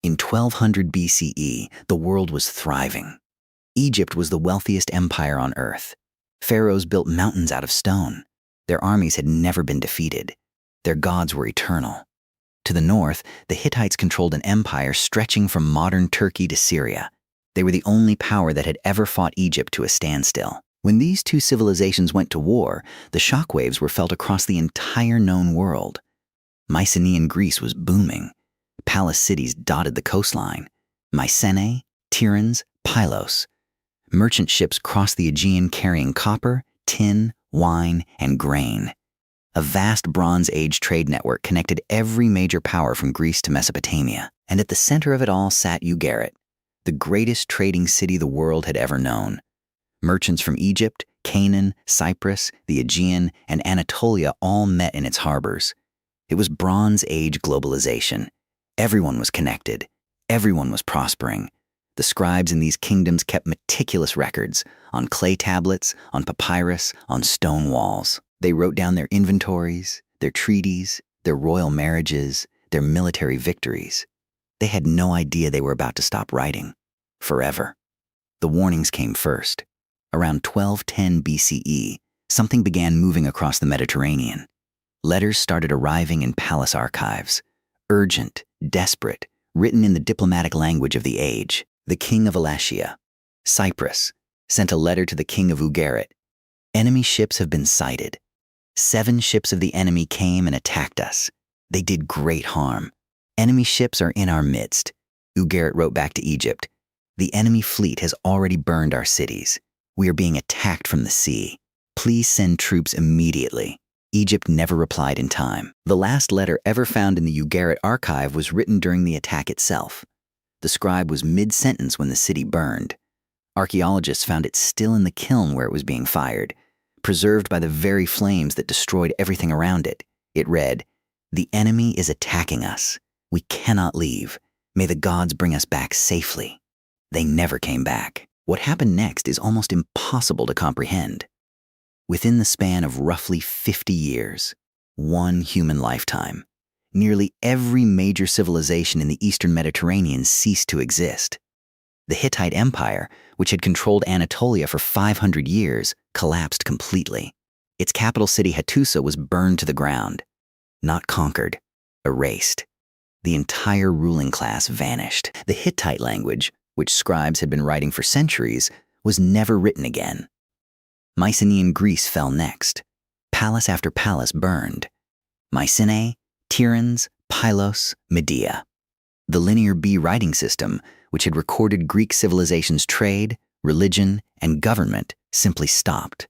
In 1200 BCE, the world was thriving. Egypt was the wealthiest empire on earth. Pharaohs built mountains out of stone. Their armies had never been defeated. Their gods were eternal. To the north, the Hittites controlled an empire stretching from modern Turkey to Syria. They were the only power that had ever fought Egypt to a standstill. When these two civilizations went to war, the shockwaves were felt across the entire known world. Mycenaean Greece was booming. Palace cities dotted the coastline. Mycenae, Tiryns, Pylos. Merchant ships crossed the Aegean carrying copper, tin, wine, and grain. A vast Bronze Age trade network connected every major power from Greece to Mesopotamia. And at the center of it all sat Ugarit, the greatest trading city the world had ever known. Merchants from Egypt, Canaan, Cyprus, the Aegean, and Anatolia all met in its harbors. It was Bronze Age globalization. Everyone was connected. Everyone was prospering. The scribes in these kingdoms kept meticulous records on clay tablets, on papyrus, on stone walls. They wrote down their inventories, their treaties, their royal marriages, their military victories. They had no idea they were about to stop writing. Forever. The warnings came first. Around 1210 BCE, something began moving across the Mediterranean. Letters started arriving in palace archives. Urgent, desperate, written in the diplomatic language of the age. The king of Elachia, Cyprus, sent a letter to the king of Ugarit. Enemy ships have been sighted. 7 ships of the enemy came and attacked us. They did great harm. Enemy ships are in our midst. Ugarit wrote back to Egypt. The enemy fleet has already burned our cities. We are being attacked from the sea. Please send troops immediately. Egypt never replied in time. The last letter ever found in the Ugarit archive was written during the attack itself. The scribe was mid-sentence when the city burned. Archaeologists found it still in the kiln where it was being fired, preserved by the very flames that destroyed everything around it. It read, "The enemy is attacking us. We cannot leave. May the gods bring us back safely." They never came back. What happened next is almost impossible to comprehend. Within the span of roughly 50 years, one human lifetime, nearly every major civilization in the Eastern Mediterranean ceased to exist. The Hittite Empire, which had controlled Anatolia for 500 years, collapsed completely. Its capital city Hattusa was burned to the ground. Not conquered, erased. The entire ruling class vanished. The Hittite language, which scribes had been writing for centuries, was never written again. Mycenaean Greece fell next. Palace after palace burned. Mycenae, Tiryns, Pylos, Medea. The Linear B writing system, which had recorded Greek civilization's trade, religion, and government, simply stopped.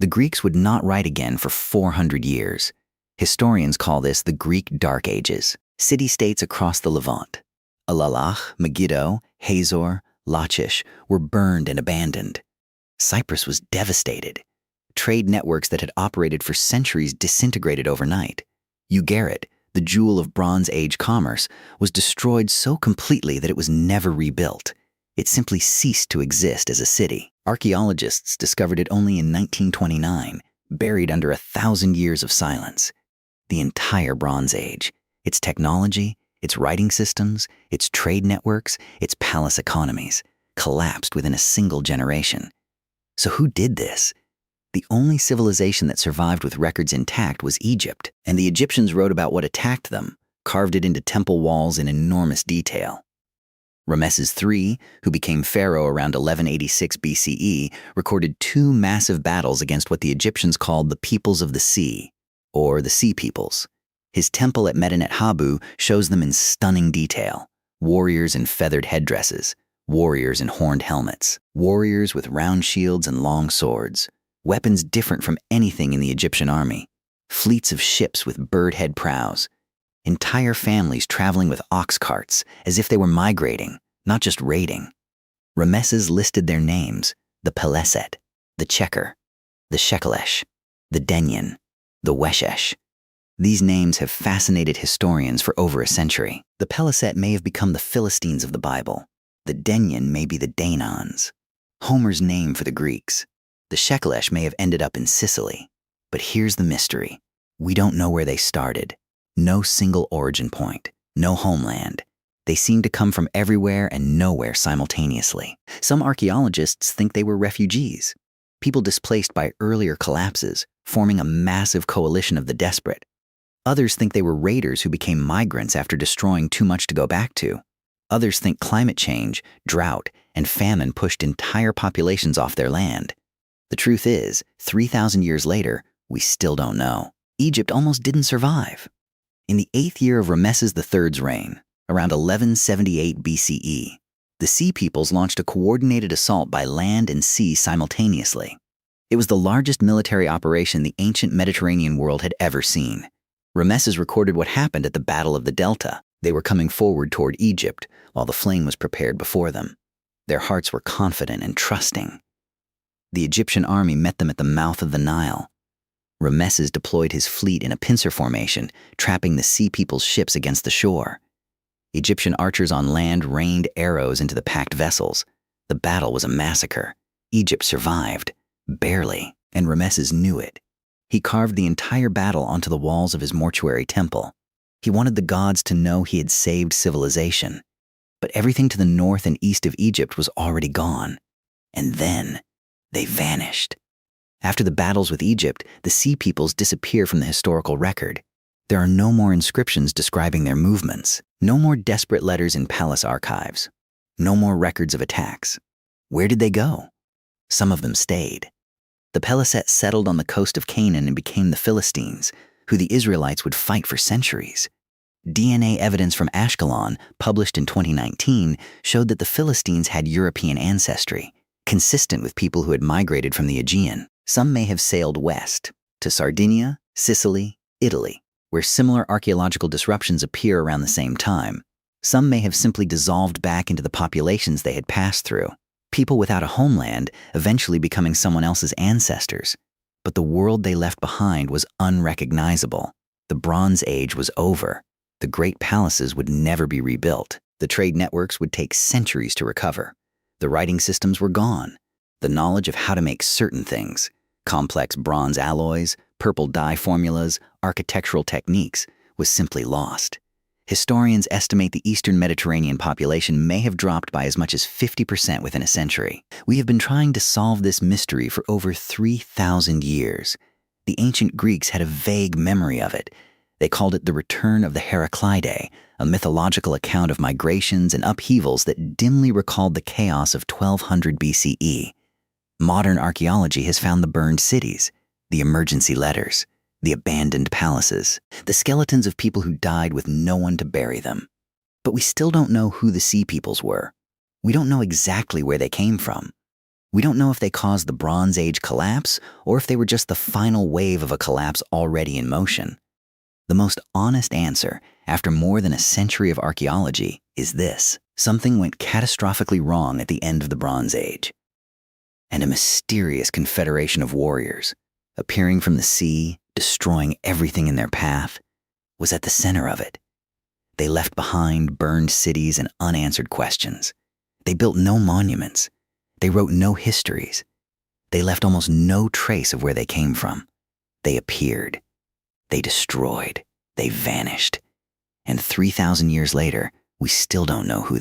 The Greeks would not write again for 400 years. Historians call this the Greek Dark Ages. City-states across the Levant, Alalach, Megiddo, Hazor, Lachish, were burned and abandoned. Cyprus was devastated. Trade networks that had operated for centuries disintegrated overnight. Ugarit, the jewel of Bronze Age commerce, was destroyed so completely that it was never rebuilt. It simply ceased to exist as a city. Archaeologists discovered it only in 1929, buried under 1,000 years of silence. The entire Bronze Age, its technology, its writing systems, its trade networks, its palace economies, collapsed within a single generation. So who did this? The only civilization that survived with records intact was Egypt, and the Egyptians wrote about what attacked them, carved it into temple walls in enormous detail. Ramesses III, who became pharaoh around 1186 BCE, recorded 2 massive battles against what the Egyptians called the peoples of the sea, or the Sea Peoples. His temple at Medinet Habu shows them in stunning detail: warriors in feathered headdresses, warriors in horned helmets, warriors with round shields and long swords, weapons different from anything in the Egyptian army, fleets of ships with bird-head prows, entire families traveling with ox carts as if they were migrating, not just raiding. Ramesses listed their names: the Peleset, the Checker, the Shekelesh, the Denyen, the Weshesh. These names have fascinated historians for over a century. The Peleset may have become the Philistines of the Bible. The Denyen may be the Danons, Homer's name for the Greeks. The Shekelesh may have ended up in Sicily. But here's the mystery. We don't know where they started. No single origin point, no homeland. They seem to come from everywhere and nowhere simultaneously. Some archaeologists think they were refugees, people displaced by earlier collapses, forming a massive coalition of the desperate. Others think they were raiders who became migrants after destroying too much to go back to. Others think climate change, drought, and famine pushed entire populations off their land. The truth is, 3,000 years later, we still don't know. Egypt almost didn't survive. In the 8th year of Ramesses III's reign, around 1178 BCE, the Sea Peoples launched a coordinated assault by land and sea simultaneously. It was the largest military operation the ancient Mediterranean world had ever seen. Ramesses recorded what happened at the Battle of the Delta. They were coming forward toward Egypt, while the flame was prepared before them. Their hearts were confident and trusting. The Egyptian army met them at the mouth of the Nile. Ramesses deployed his fleet in a pincer formation, trapping the Sea People's ships against the shore. Egyptian archers on land rained arrows into the packed vessels. The battle was a massacre. Egypt survived, barely, and Ramesses knew it. He carved the entire battle onto the walls of his mortuary temple. He wanted the gods to know he had saved civilization. But everything to the north and east of Egypt was already gone. And then, they vanished. After the battles with Egypt, the Sea Peoples disappear from the historical record. There are no more inscriptions describing their movements, no more desperate letters in palace archives, no more records of attacks. Where did they go? Some of them stayed. The Peliset settled on the coast of Canaan and became the Philistines, who the Israelites would fight for centuries. DNA evidence from Ashkelon, published in 2019, showed that the Philistines had European ancestry, consistent with people who had migrated from the Aegean. Some may have sailed west, to Sardinia, Sicily, Italy, where similar archaeological disruptions appear around the same time. Some may have simply dissolved back into the populations they had passed through, people without a homeland eventually becoming someone else's ancestors. But the world they left behind was unrecognizable. The Bronze Age was over. The great palaces would never be rebuilt. The trade networks would take centuries to recover. The writing systems were gone. The knowledge of how to make certain things, complex bronze alloys, purple dye formulas, architectural techniques, was simply lost. Historians estimate the Eastern Mediterranean population may have dropped by as much as 50% within a century. We have been trying to solve this mystery for over 3,000 years. The ancient Greeks had a vague memory of it. They called it the return of the Heraclidae, a mythological account of migrations and upheavals that dimly recalled the chaos of 1200 BCE. Modern archaeology has found the burned cities, the emergency letters, the abandoned palaces, the skeletons of people who died with no one to bury them. But we still don't know who the Sea Peoples were. We don't know exactly where they came from. We don't know if they caused the Bronze Age collapse or if they were just the final wave of a collapse already in motion. The most honest answer, after more than a century of archaeology, is this: something went catastrophically wrong at the end of the Bronze Age. And a mysterious confederation of warriors, appearing from the sea, destroying everything in their path, was at the center of it. They left behind burned cities and unanswered questions. They built no monuments. They wrote no histories. They left almost no trace of where they came from. They appeared. They destroyed. They vanished. And 3,000 years later, we still don't know who they